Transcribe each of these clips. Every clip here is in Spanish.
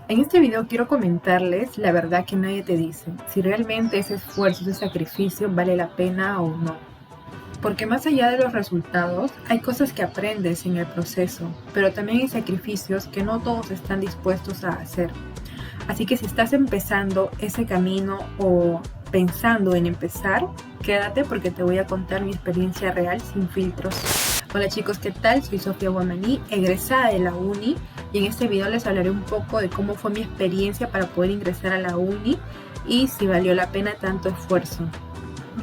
En este video quiero comentarles la verdad que nadie te dice, si realmente ese esfuerzo, ese sacrificio vale la pena o no. Porque más allá de los resultados, hay cosas que aprendes en el proceso, pero también hay sacrificios que no todos están dispuestos a hacer. Así que si estás empezando ese camino o pensando en empezar, quédate porque te voy a contar mi experiencia real sin filtros. Hola chicos, ¿qué tal? Soy Sofía Guamaní, egresada de la uni, y en este video les hablaré un poco de cómo fue mi experiencia para poder ingresar a la uni y si valió la pena tanto esfuerzo.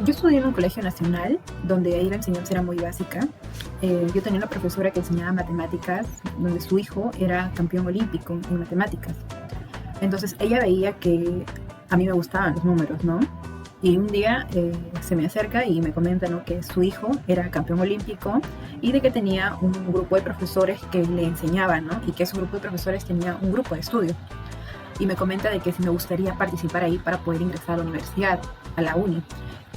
Yo estudié en un colegio nacional donde ahí la enseñanza era muy básica. Yo tenía una profesora que enseñaba matemáticas, donde su hijo era campeón olímpico en matemáticas. Entonces ella veía que a mí me gustaban los números, ¿no? Y un día se me acerca y me comenta, ¿no?, que su hijo era campeón olímpico y de que tenía un grupo de profesores que le enseñaban, ¿no? Y que ese grupo de profesores tenía un grupo de estudio. Y me comenta de que si me gustaría participar ahí para poder ingresar a la universidad, a la uni.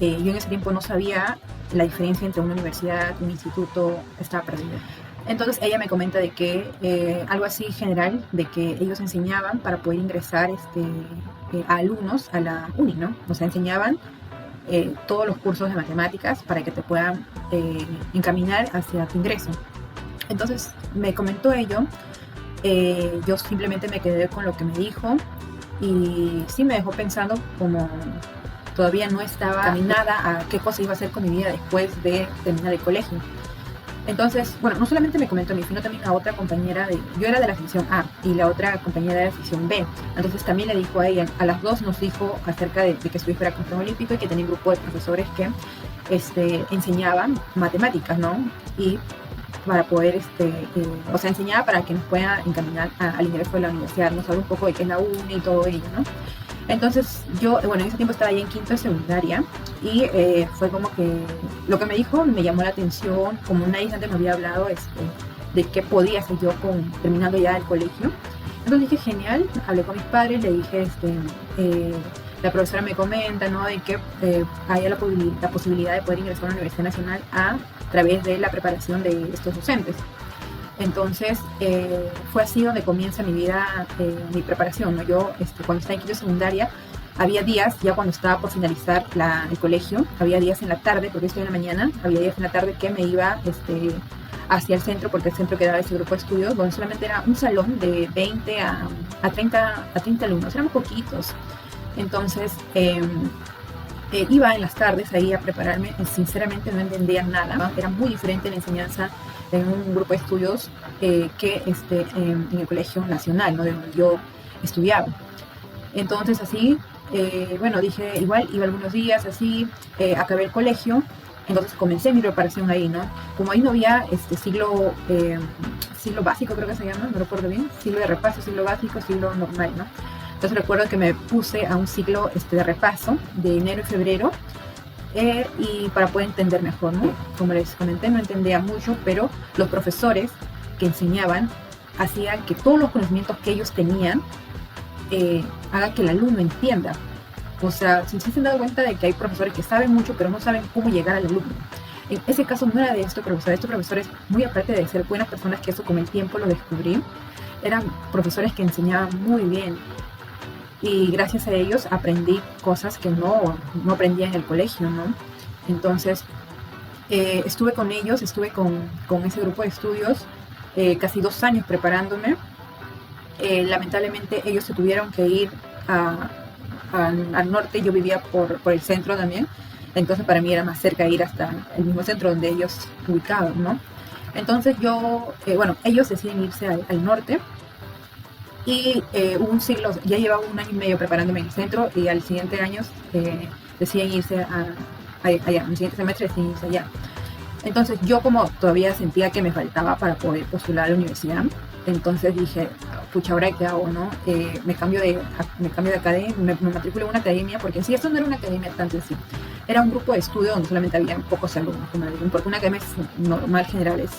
Yo en ese tiempo no sabía la diferencia entre una universidad, un instituto, estaba perdida. Entonces ella me comenta de que algo así general, de que ellos enseñaban para poder ingresar a alumnos a la uni, ¿no? O sea, enseñaban todos los cursos de matemáticas para que te puedan encaminar hacia tu ingreso. Entonces me comentó ello, yo simplemente me quedé con lo que me dijo y sí me dejó pensando como todavía no estaba caminada a qué cosa iba a hacer con mi vida después de terminar el colegio. Entonces, bueno, no solamente me comentó a mí, sino también a otra compañera yo era de la sección A y la otra compañera de la sección B. Entonces también le dijo a ella, a las dos nos dijo acerca de que su hijo era campeón olímpico y que tenía un grupo de profesores que enseñaban matemáticas, ¿no? Y para poder, o sea, enseñaba para que nos pueda encaminar al ingreso de la universidad, nos habla un poco de qué es la uni y todo ello, ¿no? Entonces yo, bueno, en ese tiempo estaba ya en quinto de secundaria y fue como que lo que me dijo me llamó la atención, como nadie antes me había hablado de qué podía hacer yo terminando ya el colegio. Entonces dije, genial, hablé con mis padres, le dije, la profesora me comenta, ¿no?, de que haya la posibilidad de poder ingresar a la Universidad Nacional a través de la preparación de estos docentes. Entonces fue así donde comienza mi vida, mi preparación, ¿no? Yo cuando estaba en quinto de secundaria, había días, ya cuando estaba por finalizar el colegio, había días en la tarde, porque estoy en la mañana, había días en la tarde que me iba hacia el centro, porque el centro quedaba ese grupo de estudios, donde solamente era un salón de 20 a 30 alumnos, éramos poquitos. Entonces iba en las tardes ahí a prepararme, sinceramente no entendía nada, ¿no? Era muy diferente la enseñanza en un grupo de estudios que en el colegio nacional, ¿no?, de donde yo estudiaba. Entonces así, bueno, dije, igual iba algunos días así, acabé el colegio, entonces comencé mi preparación ahí, ¿no? Como ahí no había siglo básico, creo que se llama, no recuerdo bien, siglo de repaso, siglo básico, siglo normal, ¿no? Entonces recuerdo que me puse a un ciclo de repaso de enero y febrero, y para poder entender mejor, ¿no? Como les comenté, no entendía mucho, pero los profesores que enseñaban hacían que todos los conocimientos que ellos tenían haga que el alumno entienda. O sea, si se han dado cuenta de que hay profesores que saben mucho, pero no saben cómo llegar al alumno. En ese caso no era de estos profesores, muy aparte de ser buenas personas, que eso con el tiempo lo descubrí, eran profesores que enseñaban muy bien. Y gracias a ellos aprendí cosas que no aprendía en el colegio, ¿no? Entonces, estuve con ellos, estuve con ese grupo de estudios casi 2 años preparándome. Lamentablemente ellos se tuvieron que ir al norte, yo vivía por el centro también, entonces para mí era más cerca ir hasta el mismo centro donde ellos ubicaban, ¿no? Entonces bueno, ellos deciden irse al norte. Y un siglo, ya llevaba 1 año y medio preparándome en el centro y al siguiente año deciden irse allá, en el siguiente semestre deciden irse allá. Entonces yo, como todavía sentía que me faltaba para poder postular a la universidad, entonces dije, pucha, ¿ahora qué hago, no? Me cambio de academia, me matriculo en una academia, porque en sí esto no era una academia tanto así, era un grupo de estudio donde solamente había pocos alumnos, porque una academia normal general es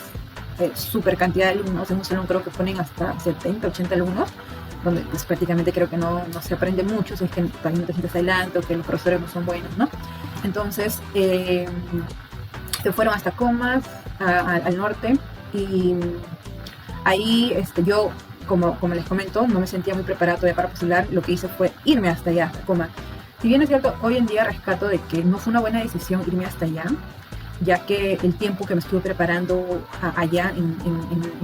súper cantidad de alumnos. En un salón creo que ponen hasta 70, 80 alumnos, donde pues prácticamente creo que no se aprende mucho, si es que también no te sientes adelante o que los profesores no son buenos, ¿no? Entonces se fueron hasta Comas, al norte, y ahí yo como les comento, no me sentía muy preparada todavía para postular. Lo que hice fue irme hasta allá, hasta Coma. Si bien es cierto, hoy en día rescato de que no fue una buena decisión irme hasta allá, ya que el tiempo que me estuve preparando allá en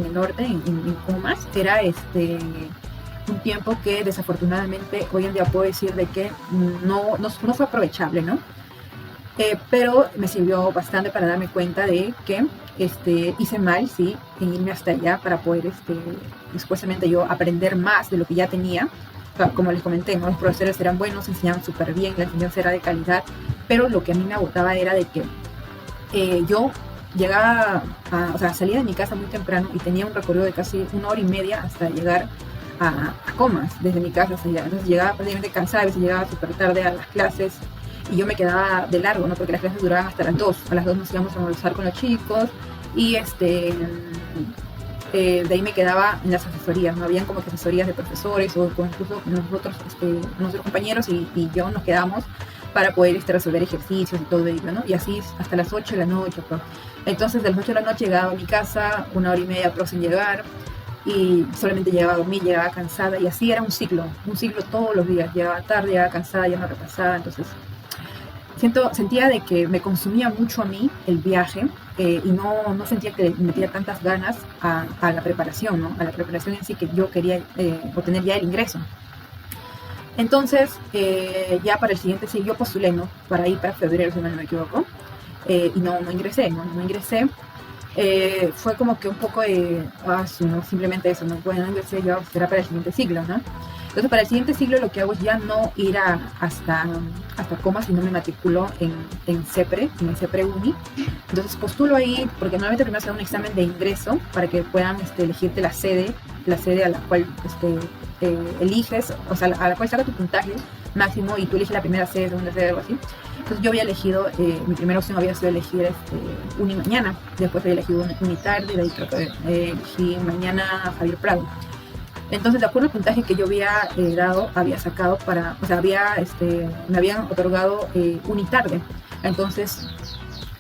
el norte, en Comas, era un tiempo que desafortunadamente hoy en día puedo decir de que no fue aprovechable, ¿no? Pero me sirvió bastante para darme cuenta de que hice mal, sí, en irme hasta allá para poder, supuestamente yo aprender más de lo que ya tenía. O sea, como les comenté, ¿no? Los profesores eran buenos, enseñaban súper bien, la enseñanza era de calidad, pero lo que a mí me agotaba era de que yo llegaba, o sea, salía de mi casa muy temprano y tenía un recorrido de casi 1 hora y media hasta llegar a Comas, desde mi casa hasta allá. Entonces llegaba prácticamente cansada, a veces llegaba súper tarde a las clases y yo me quedaba de largo, ¿no? Porque las clases duraban hasta las 2. A las 2 nos íbamos a almorzar con los chicos y de ahí me quedaba en las asesorías, ¿no? Habían como que asesorías de profesores o incluso nosotros, nuestros compañeros y yo nos quedamos para poder resolver ejercicios y todo ello, ¿no? Y así hasta las 8 de la noche, pues. Entonces, de las 8 de la noche llegaba a mi casa, 1 hora y media sin llegar, y solamente llegaba a dormir, llegaba cansada, y así era un ciclo todos los días. Llegaba tarde, llegaba cansada, ya no repasaba. Entonces, sentía de que me consumía mucho a mí el viaje, y no sentía que le metía tantas ganas a la preparación, ¿no? A la preparación en sí, que yo quería obtener ya el ingreso. Entonces, ya para el siguiente sí, yo postulé, ¿no? Para ir para febrero, si no me equivoco, y no ingresé, ¿no? No ingresé. Fue como que un poco de, no, simplemente eso, ¿no? Bueno, no ingresé, ya será para el siguiente ciclo, ¿no? Entonces, para el siguiente siglo lo que hago es ya no ir hasta Comas, sino me matriculo en CEPRE, en el CEPRE Uni. Entonces postulo ahí, porque normalmente primero se da un examen de ingreso para que puedan elegirte la sede a la cual eliges, o sea, a la cual saca tu puntaje máximo y tú eliges la primera sede, segunda sede, algo así. Entonces yo había elegido, mi primera opción había sido elegir Uni Mañana, después había elegido Uni Tarde, y de ahí creo que elegí Mañana Javier Prado. Entonces, de acuerdo al puntaje que yo había sacado me habían otorgado Unitarde. Entonces,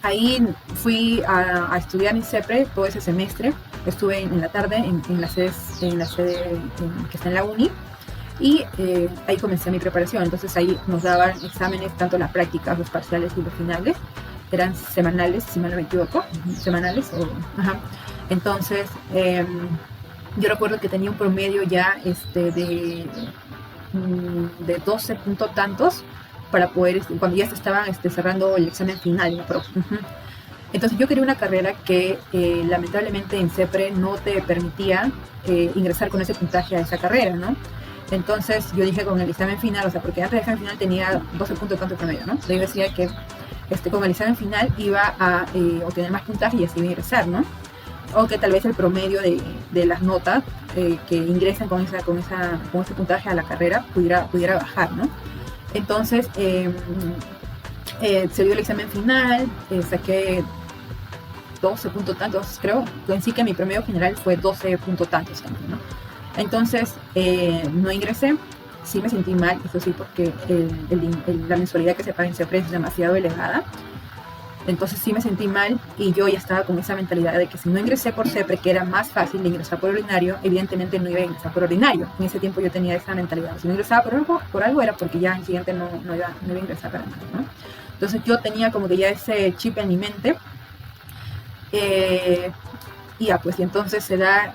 ahí fui a estudiar en CEPRE todo ese semestre. Estuve en la tarde en la sede que está en la Uni, y ahí comencé mi preparación. Entonces, ahí nos daban exámenes, tanto las prácticas, los parciales y los finales. Eran semanales, si mal no me equivoco, Entonces, yo recuerdo que tenía un promedio ya de 12 puntos tantos para poder, cuando ya se estaban cerrando el examen final, ¿no? Entonces yo quería una carrera que lamentablemente en CEPRE no te permitía ingresar con ese puntaje a esa carrera, ¿no? Entonces yo dije con el examen final, o sea, porque antes del examen final tenía 12 puntos tanto promedio, ¿no? Yo decía que con el examen final iba a obtener más puntaje y así iba a ingresar, ¿no? O que tal vez el promedio de las notas que ingresan con ese puntaje a la carrera pudiera bajar, ¿no? Entonces, se dio el examen final, saqué 12 puntos tantos, creo, en sí que mi promedio general fue 12 puntos tantos también, ¿no? Entonces, no ingresé. Sí me sentí mal, eso sí, porque la mensualidad que se paga en CEPRE es demasiado elevada. Entonces sí me sentí mal, y yo ya estaba con esa mentalidad de que si no ingresé por CEPRE, que era más fácil de ingresar por ordinario, evidentemente no iba a ingresar por ordinario. En ese tiempo yo tenía esa mentalidad. Si no ingresaba por algo era porque ya en el siguiente no iba a ingresar para nada, ¿no? Entonces yo tenía como que ya ese chip en mi mente. Y entonces se da...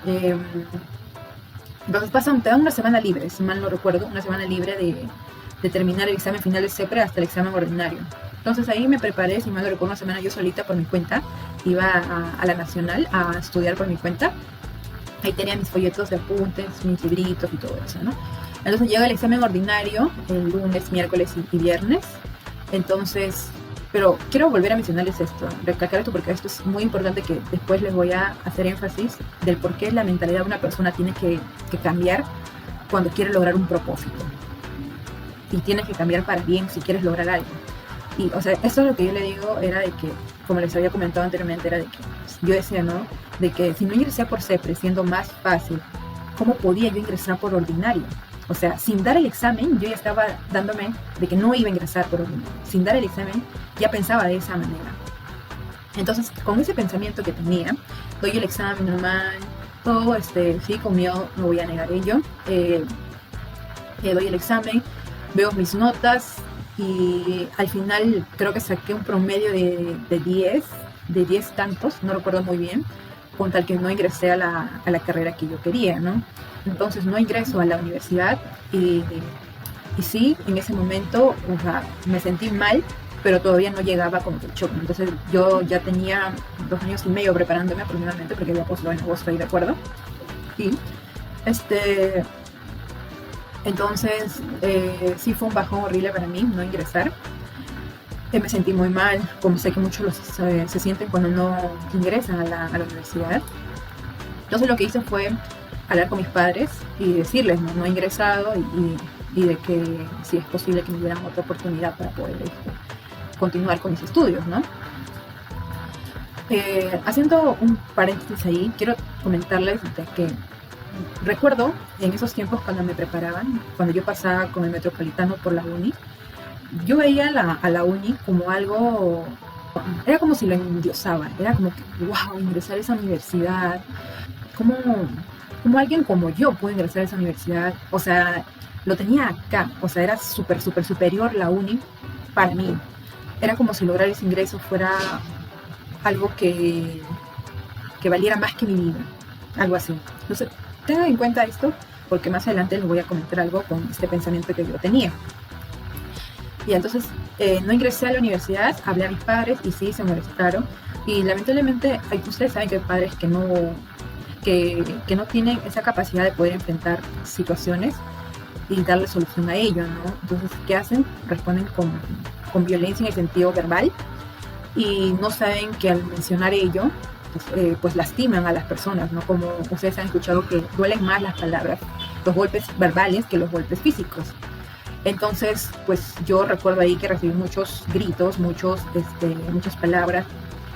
entonces te dan una semana libre, si mal no recuerdo, una semana libre de terminar el examen final de CEPRE hasta el examen ordinario. Entonces ahí me preparé, si mal no recuerdo, una semana yo solita por mi cuenta. Iba a la Nacional a estudiar por mi cuenta. Ahí tenía mis folletos de apuntes, mis libritos y todo eso, ¿no? Entonces llega el examen ordinario el lunes, miércoles y viernes. Entonces, pero quiero volver a mencionarles esto, recalcar esto, porque esto es muy importante, que después les voy a hacer énfasis del por qué la mentalidad de una persona tiene que cambiar cuando quiere lograr un propósito. Y tienes que cambiar para bien si quieres lograr algo. Y, o sea, eso es lo que yo le digo, era de que, como les había comentado anteriormente, era de que yo decía, ¿no? De que si no ingresé por CEPRE, siendo más fácil, ¿cómo podía yo ingresar por ordinario? O sea, sin dar el examen, yo ya estaba dándome de que no iba a ingresar por ordinario. Sin dar el examen, ya pensaba de esa manera. Entonces, con ese pensamiento que tenía, doy el examen normal, todo, sí, con miedo, no voy a negar ello. Doy el examen, veo mis notas y al final creo que saqué un promedio de 10 tantos, no recuerdo muy bien, con tal que no ingresé a la carrera que yo quería, ¿no? Entonces no ingreso a la universidad y sí, en ese momento, o sea, me sentí mal, pero todavía no llegaba como que el shock. Entonces yo ya tenía 2 años y medio preparándome aproximadamente, porque había postulado en agosto, ahí de acuerdo. Y entonces sí fue un bajón horrible para mí no ingresar. Me sentí muy mal, como sé que muchos se sienten cuando no ingresan a la universidad. Entonces lo que hice fue hablar con mis padres y decirles, no he ingresado y de que si es posible que me dieran otra oportunidad para poder continuar con mis estudios, ¿no? Haciendo un paréntesis ahí, quiero comentarles de que recuerdo en esos tiempos cuando me preparaban, cuando yo pasaba con el Metropolitano por la uni, yo veía a la uni como algo, era como si lo endiosaban, era como que, wow, ingresar a esa universidad, como alguien como yo puede ingresar a esa universidad, o sea, lo tenía acá, o sea, era súper superior la uni para mí, era como si lograr ese ingreso fuera algo que valiera más que mi vida, algo así. Entonces, tengan en cuenta esto, porque más adelante les voy a comentar algo con este pensamiento que yo tenía. Y entonces no ingresé a la universidad, hablé a mis padres y sí, se molestaron. Y lamentablemente, ustedes saben que hay padres que no tienen esa capacidad de poder enfrentar situaciones y darle solución a ello, ¿no? Entonces, ¿qué hacen? Responden con violencia en el sentido verbal y no saben que al mencionar ello, pues lastiman a las personas, ¿no? Como ustedes han escuchado que duelen más las palabras, los golpes verbales que los golpes físicos. Entonces, pues yo recuerdo ahí que recibí muchos gritos, muchas palabras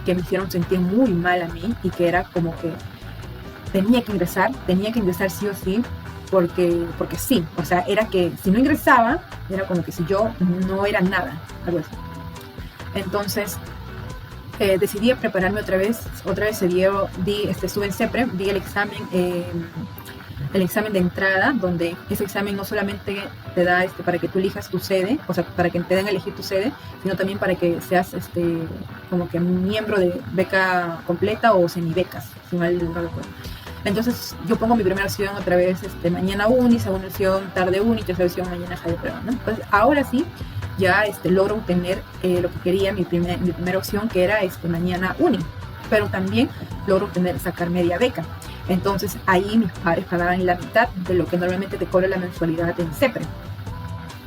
que me hicieron sentir muy mal a mí y que era como que tenía que ingresar sí o sí, porque sí, o sea, era que si no ingresaba, era como que si yo no era nada, algo así. Entonces, decidí prepararme otra vez estuve en CEPRE, di el examen de entrada, donde ese examen no solamente te da para que tú elijas tu sede, o sea, para que te den a elegir tu sede, sino también para que seas como que miembro de beca completa o semibecas, si mal no recuerdo. Entonces yo pongo mi primera opción otra vez mañana uni, segunda opción tarde uni, tercera opción mañana de prueba, ¿no? Entonces ahora sí ya logro obtener lo que quería, mi primera opción, que era mañana uni, pero también logro sacar media beca. Entonces ahí mis padres pagaban la mitad de lo que normalmente te cobra la mensualidad en CEPRE.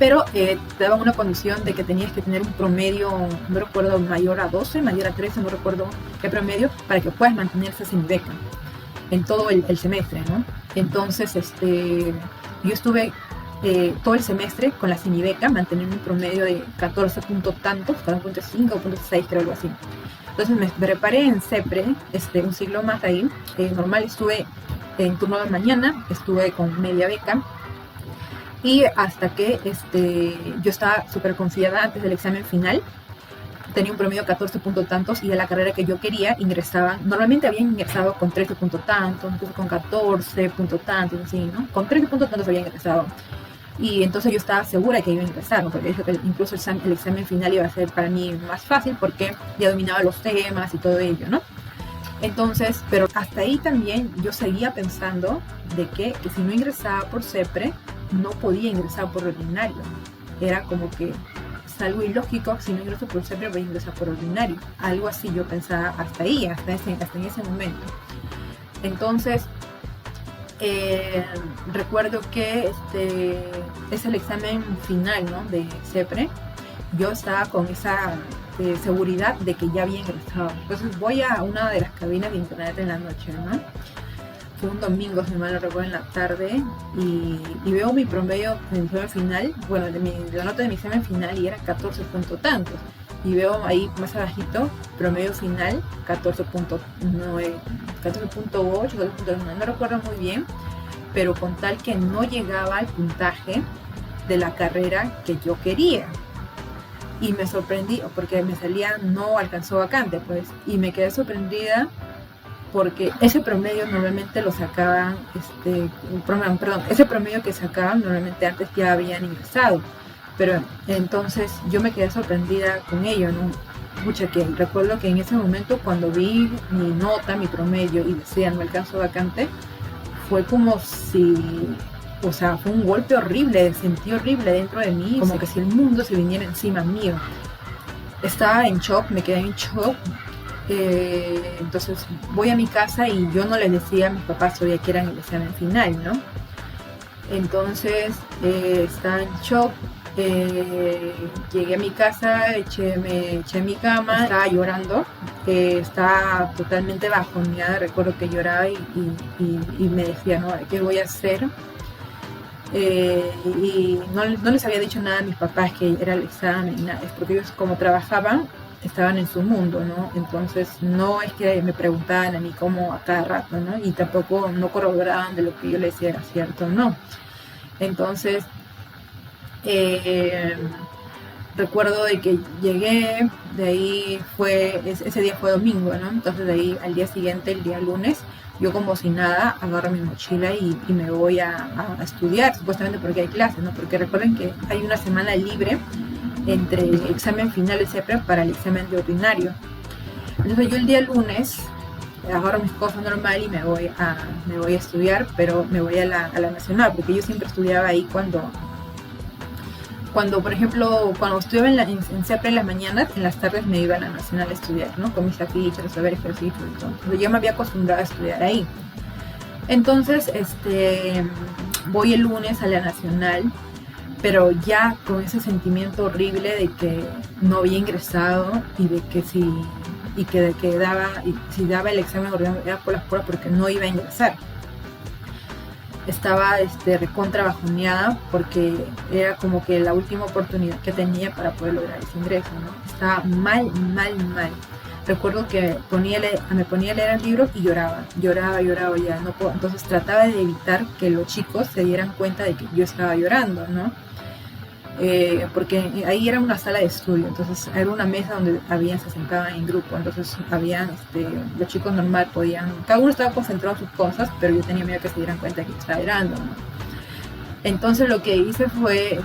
Pero te daban una condición de que tenías que tener un promedio, no recuerdo, mayor a 12, mayor a 13, no recuerdo qué promedio, para que puedas mantenerse sin beca en todo el semestre, ¿no? Entonces yo estuve todo el semestre con la semibeca, manteniendo un promedio de 14 puntos tantos, 14.5 o 14.6, creo, algo así. Entonces me preparé en CEPRE, un siglo más ahí. Normal estuve en turno de mañana, estuve con media beca. Y hasta que yo estaba súper confiada antes del examen final. Tenía un promedio de 14 puntos tantos y de la carrera que yo quería ingresaban. Normalmente habían ingresado con 13 puntos tantos, entonces con 14 puntos tantos, así, ¿no? Con 13 puntos tantos habían ingresado. Y entonces yo estaba segura que iba a ingresar, ¿no? Porque dije que incluso el examen final iba a ser para mí más fácil porque ya dominaba los temas y todo ello, ¿no? Entonces, pero hasta ahí también yo seguía pensando de que si no ingresaba por CEPRE, no podía ingresar por ordinario. Era como que es algo ilógico, si no ingreso por CEPRE voy a ingresar por ordinario. Algo así yo pensaba hasta ahí, hasta en ese momento. Entonces, recuerdo que es el examen final, ¿no? De CEPRE. Yo estaba con esa seguridad de que ya había ingresado. Entonces voy a una de las cabinas de internet en la noche, ¿no? Fue un domingo, si mal no recuerdo, en la tarde, y veo mi promedio de mi examen final, bueno, de la nota de mi examen final, y era 14 puntos tantos. Y veo ahí más abajito, promedio final, 14.9, 14.8, 14.9, no recuerdo muy bien, pero con tal que no llegaba al puntaje de la carrera que yo quería. Y me sorprendí, porque me salía no alcanzó vacante, pues, y me quedé sorprendida porque ese promedio normalmente lo sacaban, ese promedio que sacaban normalmente antes ya habían ingresado, pero entonces yo me quedé sorprendida con ello, ¿no? Mucha que recuerdo que en ese momento cuando vi mi nota, mi promedio y decía no alcanzo vacante, fue como si, o sea, fue un golpe horrible, sentí horrible dentro de mí, como que si el mundo se viniera encima mío. Estaba en shock, me quedé en shock. Entonces voy a mi casa y yo no les decía a mis papás todavía que era el examen final, ¿no? Entonces estaba en shock. Llegué a mi casa, me eché en mi cama, estaba llorando, estaba totalmente bajoneada, recuerdo que lloraba y me decía, ¿no? ¿Qué voy a hacer? Y no les había dicho nada a mis papás que era el examen, nada, es porque ellos como trabajaban, estaban en su mundo, ¿no? Entonces no es que me preguntaban a mí cómo a cada rato, ¿no? Y tampoco no corroboraban de lo que yo les decía era cierto o no. Entonces recuerdo de que llegué, de ahí ese día fue domingo, ¿no? Entonces de ahí al día siguiente, el día lunes, yo como si nada agarro mi mochila y me voy a estudiar, supuestamente porque hay clases, ¿no? Porque recuerden que hay una semana libre entre el examen final de CEPRE para el examen de ordinario. Entonces yo el día lunes agarro mis cosas normal y me voy a estudiar, pero me voy a la nacional, porque yo siempre estudiaba ahí cuando por ejemplo, cuando estudiaba en CEPRE en las mañanas, en las tardes me iba a la nacional a estudiar, ¿no? Con mis afiches, a saber ejercicios y todo. Entonces yo me había acostumbrado a estudiar ahí. Entonces, voy el lunes a la nacional, pero ya con ese sentimiento horrible de que no había ingresado y de que si daba el examen era por las pruebas porque no iba a ingresar. Estaba recontra bajoneada porque era como que la última oportunidad que tenía para poder lograr ese ingreso, ¿no? Estaba mal. Recuerdo que me ponía a leer el libro y lloraba ya, no puedo. Entonces trataba de evitar que los chicos se dieran cuenta de que yo estaba llorando, ¿no? Porque ahí era una sala de estudio, entonces era una mesa donde se sentaban en grupo, entonces los chicos normal cada uno estaba concentrado en sus cosas, pero yo tenía miedo que se dieran cuenta de que yo estaba llorando, ¿no? Entonces lo que hice fue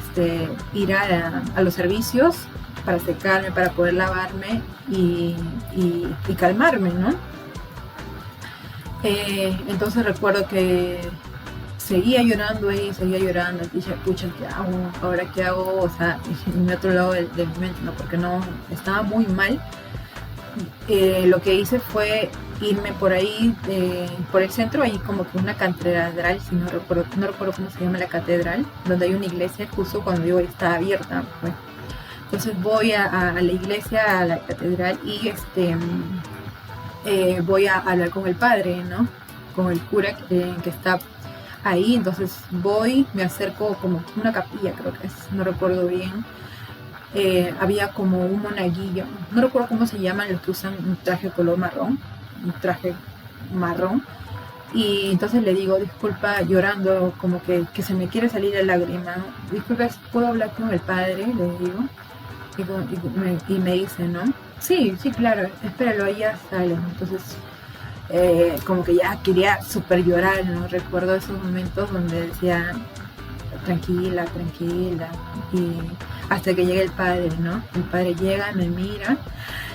ir a los servicios para secarme, para poder lavarme y calmarme, ¿no? Entonces recuerdo que seguía llorando, dije, pucha, ¿qué hago? ¿Ahora qué hago? O sea, en mi otro lado del mente, ¿no? Porque no, estaba muy mal. Lo que hice fue irme por ahí, por el centro, hay como que una catedral, si no recuerdo cómo se llama la catedral, donde hay una iglesia, justo cuando yo estaba abierta, pues. Entonces voy a la iglesia, a la catedral, y voy a hablar con el padre, ¿no? Con el cura que está ahí. Entonces me acerco como una capilla, creo que es, no recuerdo bien. Había como un monaguillo, no recuerdo cómo se llaman los que usan un traje color marrón, y entonces le digo, disculpa, llorando, como que se me quiere salir la lágrima, ¿no? Disculpa, ¿puedo hablar con el padre? Le digo, y me dice, ¿no? Sí, claro, espéralo, ahí ya sale. Entonces como que ya quería súper llorar, ¿no? Recuerdo esos momentos donde decía tranquila, y hasta que llega el padre, ¿no? El padre llega, me mira,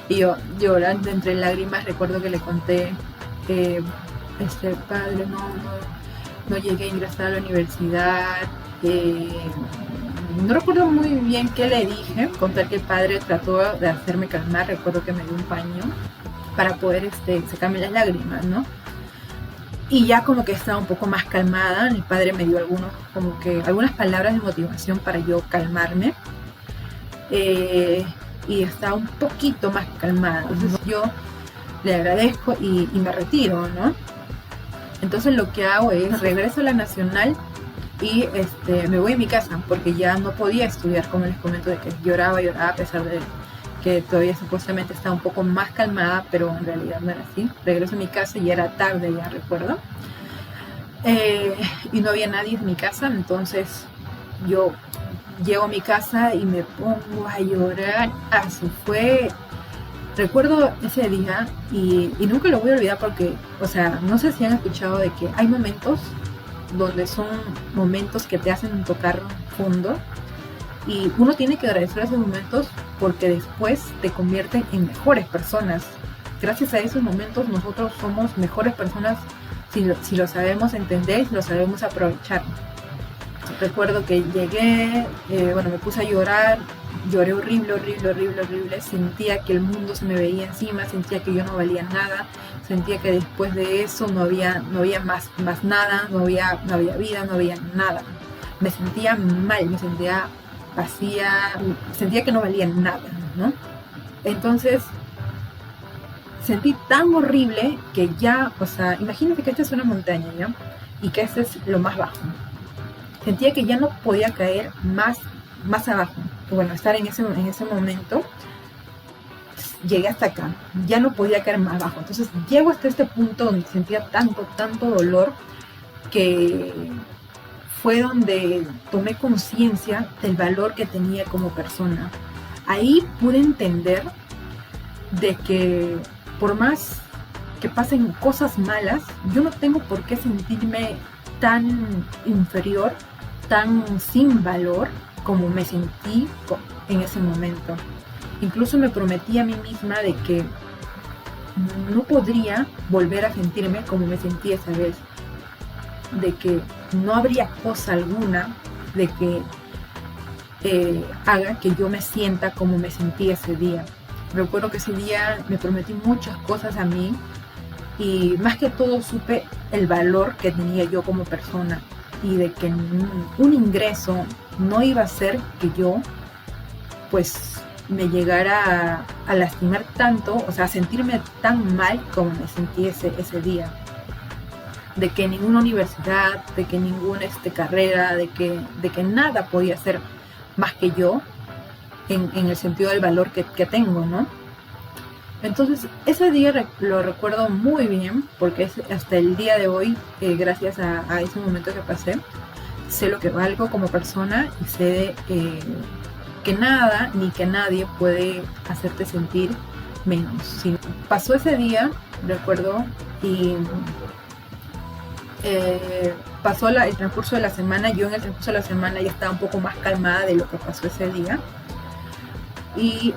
y yo llorando entre lágrimas. Recuerdo que le conté, padre, no llegué a ingresar a la universidad, no recuerdo muy bien qué le dije, contar que el padre trató de hacerme calmar. Recuerdo que me dio un paño para poder sacarme las lágrimas, ¿no? Y ya como que estaba un poco más calmada, el padre me dio algunas palabras de motivación para yo calmarme, y estaba un poquito más calmada. Entonces yo le agradezco y me retiro, ¿no? Entonces lo que hago es regreso a la nacional y me voy a mi casa porque ya no podía estudiar, como les comento, de que lloraba a pesar de que todavía supuestamente estaba un poco más calmada, pero en realidad no era así. Regreso a mi casa y era tarde, ya recuerdo, y no había nadie en mi casa. Entonces yo llego a mi casa y me pongo a llorar. Así fue Recuerdo ese día y nunca lo voy a olvidar porque, o sea, no sé si han escuchado de que hay momentos donde son momentos que te hacen tocar fondo y uno tiene que agradecer esos momentos porque después te convierten en mejores personas. Gracias a esos momentos nosotros somos mejores personas si lo sabemos entender y si lo sabemos aprovechar. Recuerdo que llegué, bueno, me puse a llorar, lloré horrible, sentía que el mundo se me veía encima, sentía que yo no valía nada, sentía que después de eso no había más nada, no había vida, no había nada. Me sentía mal, me sentía vacía, sentía que no valía nada, ¿no? Entonces sentí tan horrible que ya, o sea, imagínate que esta es una montaña, ¿ya? Y que este es lo más bajo. Sentía que ya no podía caer más abajo. Bueno, estar en ese momento, llegué hasta acá, ya no podía caer más abajo. Entonces llego hasta este punto donde sentía tanto dolor que fue donde tomé conciencia del valor que tenía como persona. Ahí pude entender de que por más que pasen cosas malas, yo no tengo por qué sentirme tan inferior, tan sin valor como me sentí en ese momento. Incluso me prometí a mí misma de que no podría volver a sentirme como me sentí esa vez, de que no habría cosa alguna de que haga que yo me sienta como me sentí ese día. Recuerdo que ese día me prometí muchas cosas a mí y más que todo supe el valor que tenía yo como persona y de que un ingreso no iba a hacer que yo pues me llegara a lastimar tanto, o sea, a sentirme tan mal como me sentí ese día. De que ninguna universidad, de que ninguna carrera, de que nada podía ser más que yo en el sentido del valor que tengo, ¿no? Entonces ese día lo recuerdo muy bien porque hasta el día de hoy, gracias a ese momento que pasé, sé lo que valgo como persona y sé que nada ni que nadie puede hacerte sentir menos. Si pasó ese día, recuerdo, y pasó el transcurso de la semana. Yo en el transcurso de la semana ya estaba un poco más calmada de lo que pasó ese día y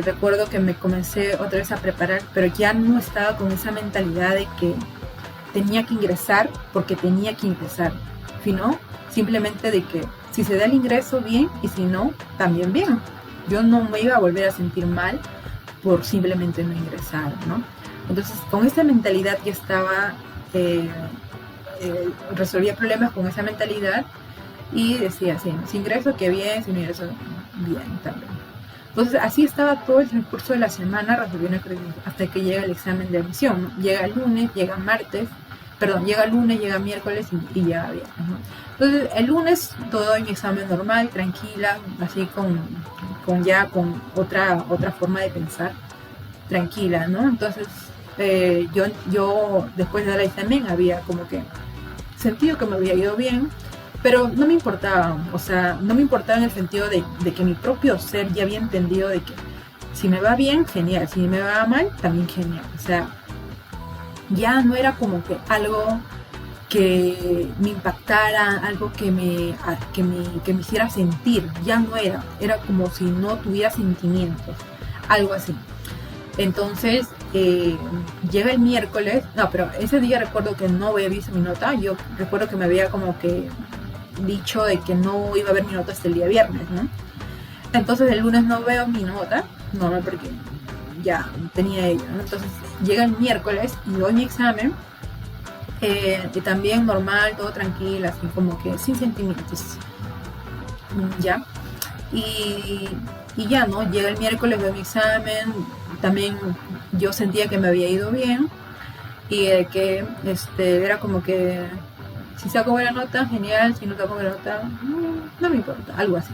recuerdo que me comencé otra vez a preparar, pero ya no estaba con esa mentalidad de que tenía que ingresar porque tenía que ingresar, sino simplemente de que si se da el ingreso bien y si no, también bien. Yo no me iba a volver a sentir mal por simplemente no ingresar, ¿no? Entonces con esa mentalidad ya estaba, resolvía problemas con esa mentalidad y decía, sí, si ingreso, que bien, si no ingreso, bien también. Entonces así estaba todo el transcurso de la semana resolviendo hasta que llega el examen de admisión, ¿no? Llega el lunes, llega lunes, llega miércoles y llega viernes, ¿no? Entonces el lunes todo en mi examen normal, tranquila, así con otra forma de pensar, tranquila, ¿no? Entonces yo después de dar el examen había como que sentido que me había ido bien, pero no me importaba, o sea, no me importaba en el sentido de que mi propio ser ya había entendido de que si me va bien, genial, si me va mal, también genial, o sea, ya no era como que algo que me impactara, algo que me hiciera sentir, ya no era como si no tuviera sentimientos, algo así. Entonces llega el miércoles, no, pero ese día recuerdo que no había visto mi nota. Yo recuerdo que me había como que dicho de que no iba a ver mi nota hasta el día viernes, ¿no? Entonces el lunes no veo mi nota, no, porque ya tenía ella, ¿no? Entonces llega el miércoles y doy mi examen, y también normal, todo tranquilo, así como que sin sentimientos, ya. Y ya, ¿no? Llega el miércoles, doy mi examen, también yo sentía que me había ido bien y que era como que si saco buena nota, genial, si no saco buena nota, no me importa, algo así.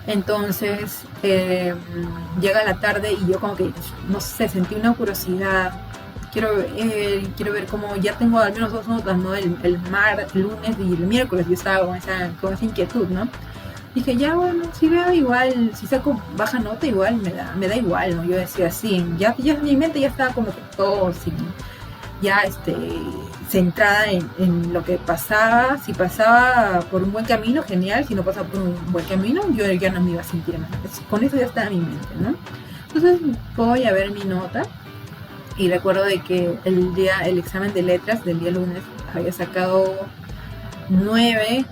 Entonces llega la tarde y yo como que, no sé, sentí una curiosidad, quiero ver cómo ya tengo al menos 2 notas, ¿no? El lunes y el miércoles yo estaba con esa inquietud, ¿no? Dije, ya bueno, si veo igual, si saco baja nota igual me da igual, ¿no? Yo decía así, ya mi mente ya estaba como que todo así, ya centrada en lo que pasaba. Si pasaba por un buen camino, genial. Si no pasaba por un buen camino, yo ya no me iba a sentir mal. Con eso ya estaba mi mente, ¿no? Entonces voy a ver mi nota y recuerdo de que el examen de letras del día lunes había sacado 9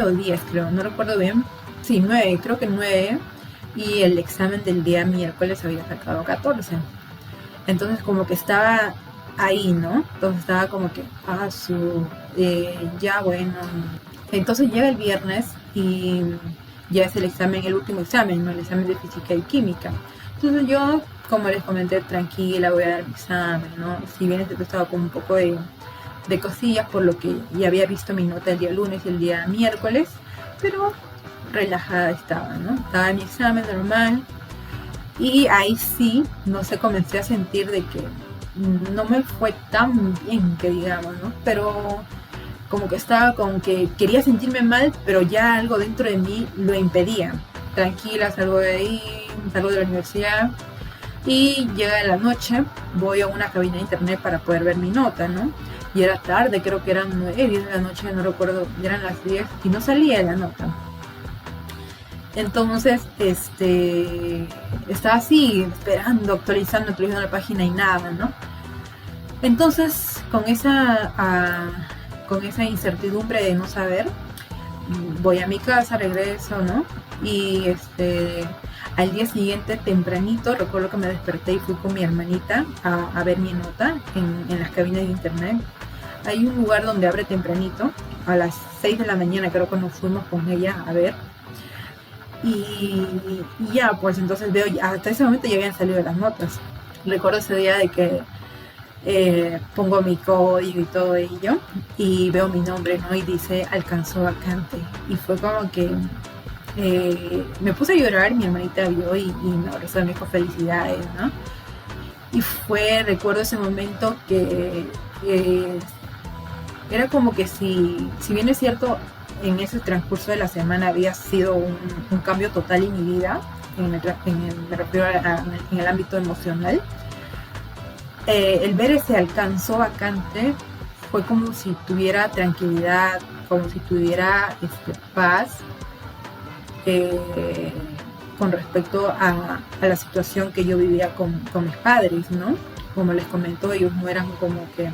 o 10, creo, no recuerdo bien. Sí, 9, creo que 9. Y el examen del día miércoles había sacado 14. Entonces como que estaba ahí, ¿no? Entonces estaba como que, ya bueno. Entonces llega el viernes y ya es el examen, el último examen, ¿no? El examen de física y química. Entonces yo, como les comenté, tranquila, voy a dar mi examen, ¿no? Si bien estaba con un poco de cosillas por lo que ya había visto mi nota el día lunes y el día miércoles, pero relajada estaba, ¿no? Estaba en mi examen normal y ahí sí, no sé, comencé a sentir de que no me fue tan bien, que digamos, ¿no? Pero como que estaba como que quería sentirme mal, pero ya algo dentro de mí lo impedía. Tranquila, salgo de ahí, salgo de la universidad y llega la noche, voy a una cabina de internet para poder ver mi nota, ¿no? Y era tarde, creo que eran 9, 10 de la noche, no recuerdo, eran las 10 y no salía la nota. Entonces, estaba así, esperando, actualizando la página y nada, ¿no? Entonces, con esa incertidumbre de no saber, voy a mi casa, regreso, ¿no? Y al día siguiente, tempranito, recuerdo que me desperté y fui con mi hermanita a ver mi nota en las cabinas de internet. Hay un lugar donde abre tempranito, a las 6 de la mañana creo que nos fuimos con ella a ver. Y ya, pues entonces veo, hasta ese momento ya habían salido las notas. Recuerdo ese día de que pongo mi código y todo ello y veo mi nombre, ¿no? Y dice alcanzó vacante. Y fue como que me puse a llorar, mi hermanita vio y me abrazó, me dijo felicidades, ¿no? Y recuerdo ese momento que era como que si bien es cierto, en ese transcurso de la semana había sido un cambio total en mi vida, me refiero en el ámbito emocional, el ver ese alcanzó vacante fue como si tuviera tranquilidad, como si tuviera paz con respecto a la situación que yo vivía con mis padres, ¿no? Como les comento, ellos no eran como que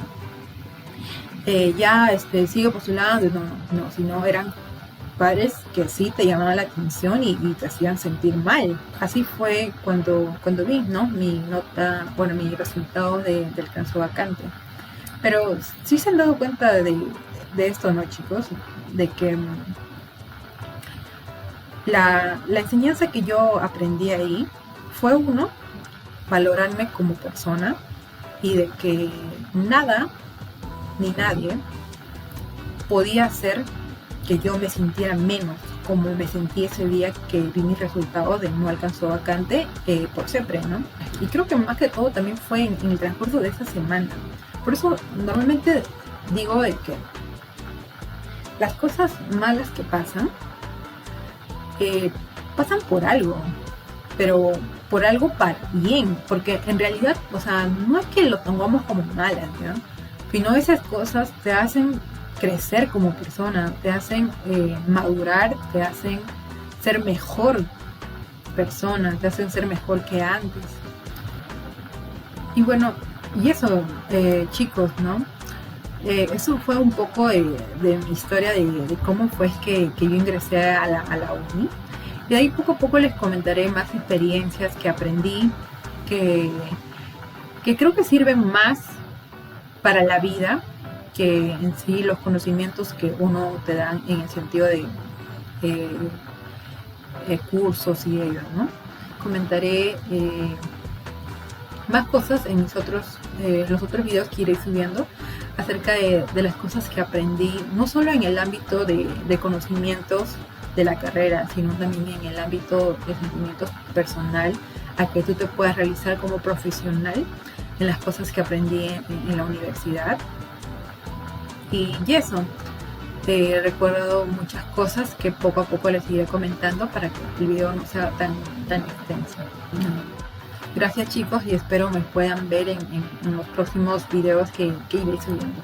sigue postulando, no, sino eran padres que sí te llamaban la atención y te hacían sentir mal. Así fue cuando vi, ¿no? Mi nota, bueno, mi resultado del alcanzó vacante. Pero sí se han dado cuenta de esto, ¿no, chicos? De que la enseñanza que yo aprendí ahí fue, uno, valorarme como persona y de que nada ni nadie podía hacer que yo me sintiera menos como me sentí ese día que vi mis resultados de no alcanzó vacante por CEPRE, ¿no? Y creo que más que todo también fue en el transcurso de esa semana. Por eso normalmente digo de que las cosas malas que pasan pasan por algo, pero por algo para bien, porque en realidad, o sea, no es que lo tomamos como malas, ¿no? Sino esas cosas te hacen crecer como persona, te hacen madurar, te hacen ser mejor persona, te hacen ser mejor que antes. Y bueno, y eso, chicos, ¿no? Eso fue un poco de mi historia de cómo fue que yo ingresé a la uni. Y de ahí poco a poco les comentaré más experiencias que aprendí, que creo que sirven más para la vida que en sí los conocimientos que uno te dan en el sentido de cursos y ello, ¿no? Comentaré más cosas en los otros videos que iré subiendo acerca de las cosas que aprendí, no solo en el ámbito de conocimientos de la carrera, sino también en el ámbito de sentimientos personal, a que tú te puedas realizar como profesional en las cosas que aprendí en la universidad. Y eso, recuerdo muchas cosas que poco a poco les iré comentando para que el video no sea tan extenso. Gracias chicos y espero me puedan ver en los próximos videos que iré subiendo.